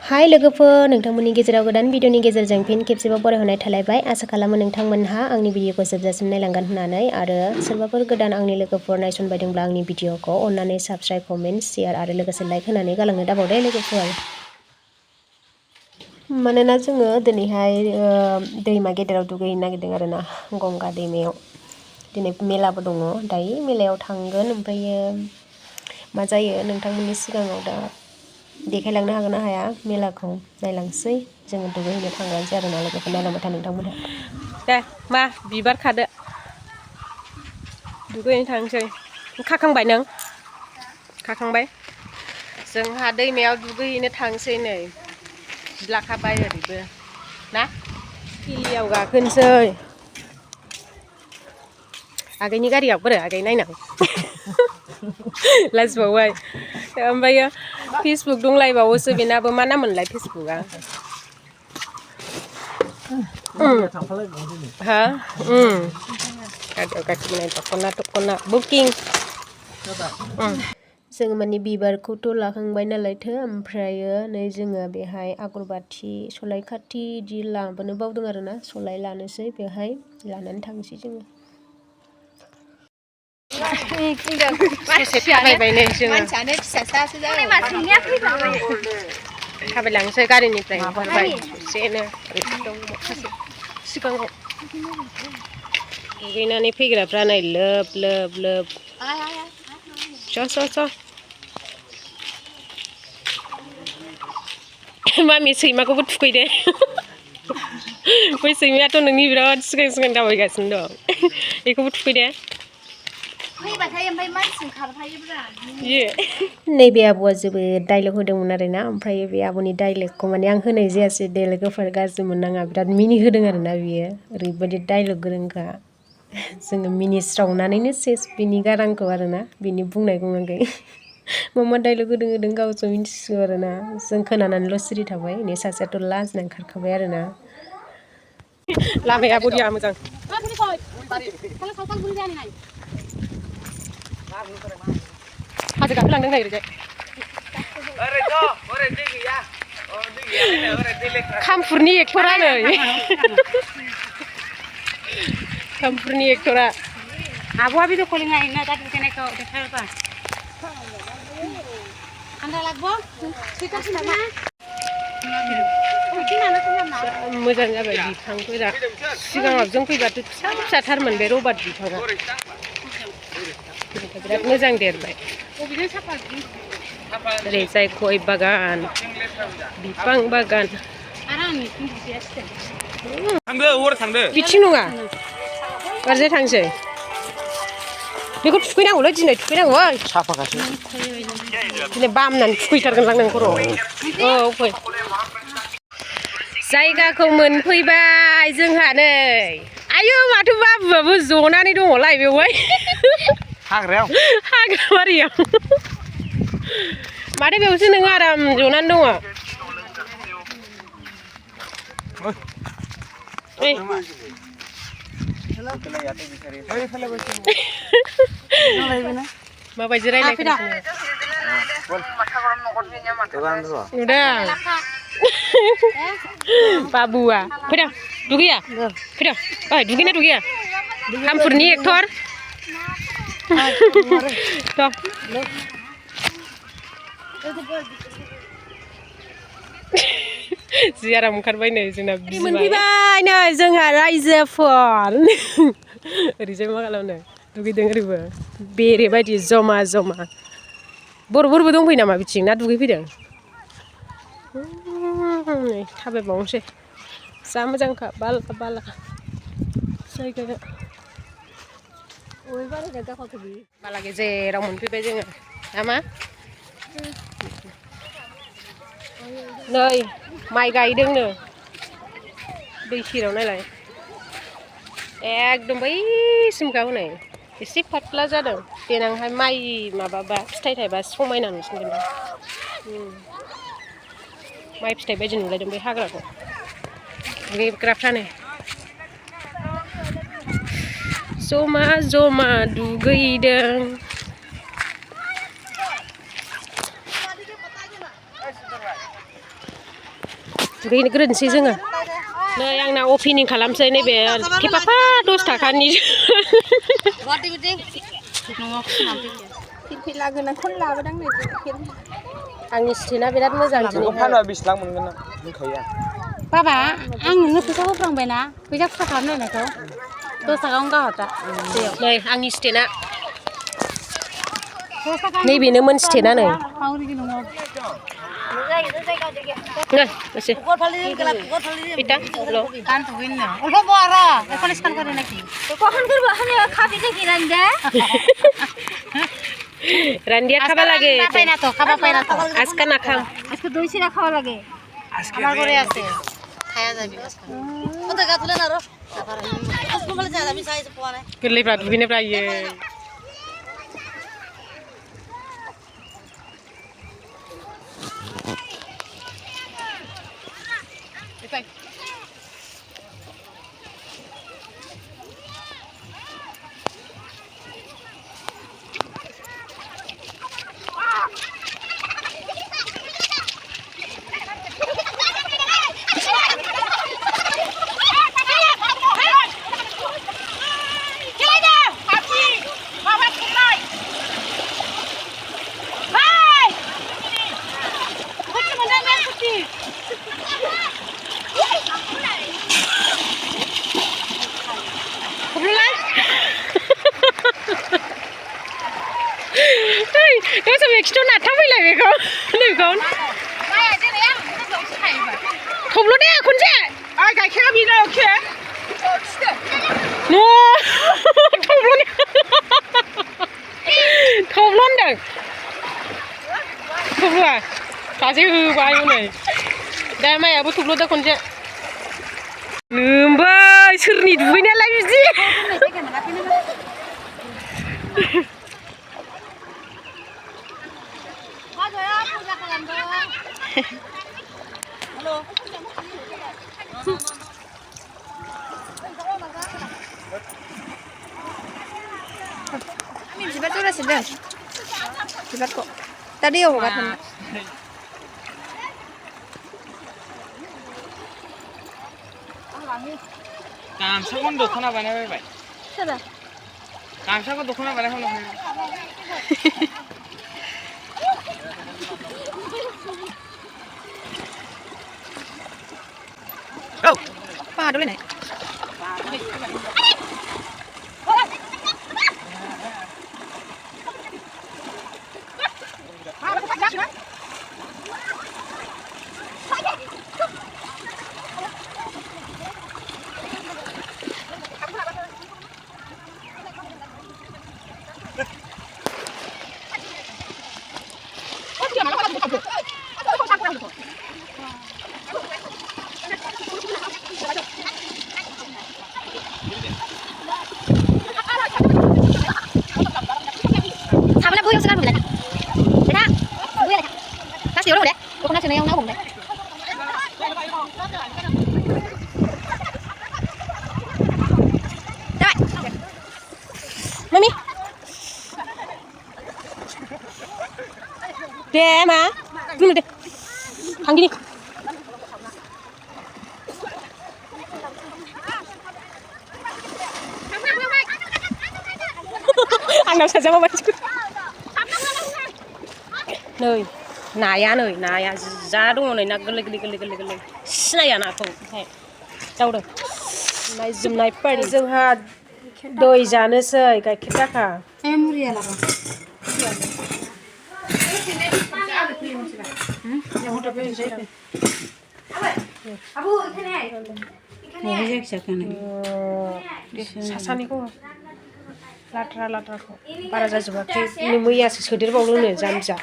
हाय लोगोफोर, नोंथांमोननि गेजेराव गोदान भिडिअनि गेजेरजों फिन खेबसेबाव बरायहरनाय थालायबाय। आसा खालामो नोंथांमोनहा आंनि भिडिअखौ जोबजासिम नायलांगोन होननानै आरो सोरबाफोर गोदान आंनि लोगोफोर नायसनबायदोंब्ला आंनि भिडिअखौ अननानै साबस्क्राइब, कमेन्ट, शेयार आरो लोगोसे लाइक होनानै गालांनो दाबावदे लोगोफोर। मानोना जोङो दिनैहाय दैमा गेदेराव दुगैहैनो नागिरदों आरोना, गंगा दैमायाव। दिनै मेलाबो दङ, दायो मेलायाव थांगोन। ओमफ्रायो मा जायो नोंथांमोननि सिगाङाव दा देखायलांनो हागोन ना हाया मेलाखौ नायलांसै। जोङो दुगैहैनो थांगानोसै आरोना लोगोफोर, नायलांबाय था नोंथांमोनहा। दे मा बिबार खादो, दुगैनो थांसै। खाखांबाय नों? खाखांबाय? जोंहा दैमायाव दुगैहैनो थांसै नै। लाखाबाय ओरैबो ना हिलियाव गाखोनोसै। आगैनि गारियाव बोरो आगै नायनां लाजिबावबाय। ओमफ्रायो फेसबुक दंलायबावोसो बेनाबो, मा नाम मोनलाय फेसबुकआ? हा गारियाव गाखोनाय दख'ना बुकिं। जोङो माने बिबारखौथ' लाखांबाय नालायथो, ओमफ्रायो नै जोङो बेहाय आगरबाथि, सलाय खाथि इदि लाबोनो बावदों आरोना। सलाय लानोसै, बेहाय लानानै थांसै जोङो। ससे थाबायबाय नै जोङो। थाबायलांसै, गारिनिफ्राय ओंखारबाय ससेनो। सिगाङाव दुगैनानै फैग्राफ्रा नै लोब लोब लोब। स' मामि सैमाखौबो थुखैदे। बै सैमायाथ' नोंनि बिराद सिगां सिगां दावबायगासिनो दं, बेखौबो थुखैदे। फैबाथाय ओमफ्राय मानसिजों खारफायोब्रा। नैबे आब'आ जोबोद डाइलग होदोंमोन आरोना, ओमफ्राय बे आब'नि डाइलगखौ माने आं होनाय जायासै दे लोगोफोर, गाज्रि मोननाङा। बिराद मिनि होदों आरोना बियो, ओरैबायदि डाइलग गोरोंखा। जोङो मिनिस्रावनानैनो सेस बिनि गारांखौ आरोना, बिनि बुंनायखौ आगै मा डाइलग होदों गावसो मिन्थिसिगौ आरोना। जों खोनानानैल' सिरि थाबाय, नै सासेयाथ' लाजिनानै खारखाबाय आरोना। लामाया बरिया मोजां। हाजो गाखोलांदों नै ओरैजाय। खामफुरनि एक्टरा नै। खामफुरनि एक्टरा। आब'आ भिडिअ कलिं नायोना दा दुगैनायखौ देखायहरबा। मोजां जाबाय बिफांफोरा। सिगाङाव जों फैबाथ' फिसा फिसाथारमोन बे रबार बिफाङा। बिराद मोजां देरबाय। ओरैजाय गय बागान, बिफां बागान। बिथिं नङा, ओरैजाय थांसै। बेखौ थुखैनांगौलै, दिनै थुखैनांगौ। साफाखासो दिनै बामनानै थुखैथारगोनलां नों खर'। औ फै। जायगाखौ मोनफैबाय जोंहा नै। आयौ माथो बाबुआबो जनानै दङलाय बेवहाय। हाग्रायाव? हाग्राबारियाव। माथो बेयावसो नोङो आराम जनानै दङ। माबायदि रायलायगासिनो बाबुआ? फैदो दुगैया? फैदो ओइ दुगैना दुगैया? खामफुरनि एक्टर। जि आराम ओंखारबाय नै जोंना बिमाया। मोनफैबाय नै जोंहा रायजोफोर। ओरैजाय मा खालामदों? दुगैदों ओरैबो बेरे बायदि जमा जमा। बर'फोरबो दंफैयो नामा बिथिं, ना दुगैफैदों? नै थाबायबावनोसै, जा मोजांखा बाला बाला जायगाया। बाला गेजेराव मोनफैबाय जोङो, ना मा? नै माइ गायदोंनो दै सेराव, नायलाय एकदम बैसिमखा हनै। एसे फाथ्ला जादों, देनांहाय माइ माबाबा फिथाइ थाइबा समायना नुसिनगोन। माइ फिथाइ बायदि नुलायदों बे हाग्राखौ। दुगैग्राफ्रानो जमा जमा दुगैदों। दुगैग्रोनोसै जोङो नै आंना अपेनिं खालामसै नैबे खेफाफा 10 थाखानि आंनि स्टेना बिराद मोजां दिनै फानबा बेसेबां मोनगोन होनखायो आं बाबा आं नोंनो फैसा होफ्रांबायना फैसा खुस्रा खालामनायखौ 10 थाखायावनो गाहरता नै आंनि स्टेना नैबेनोमोन स्टेना नै রান্দিয়া খাবা লাগে আজকা না খাম আজকে দই চিরা খাওয়া লাগে আমার ঘরে আছে খায়া যাবি কত গা তুলে না রো বলে যা আমি সাইজ পোয়া নাই गोरलैफ्रा दुगैनायफ्रा इयो Kau sampai kita nak tahu lagi kau, ni kau. Kau belum deh, kau je. Ah, kau kira bina okey. No, kau belum deh. Kau belum deh. Kau belum. Kasih bayu ni. Dah mai abu tu belum dah kau je. Lembai, serni dua ni lagi sih. Amin sibat tu dah sedang. Sibat kok. Tadi aku kata. गामसाखौ दख'ना बानायबाय Siapa? गामसाखौ दख'ना बानायखांबाय Oh, apa dulu nih? Mami. Deh, ma. Dulu deh. Hang gini. Anggap saja mau baju. Nơi, naya nơi, naya giá đúng rồi nè, gele. Sinaya na kau. Đâu rồi? Này zoom này phải jwngha doi जानोसै गाइखेर दाखा. मुरिया लागा Abu ikan ay. सासानिखौ लाद्राखौ बारा जाजोबाखै मैयासो सोदेरबावदोंनो जामजा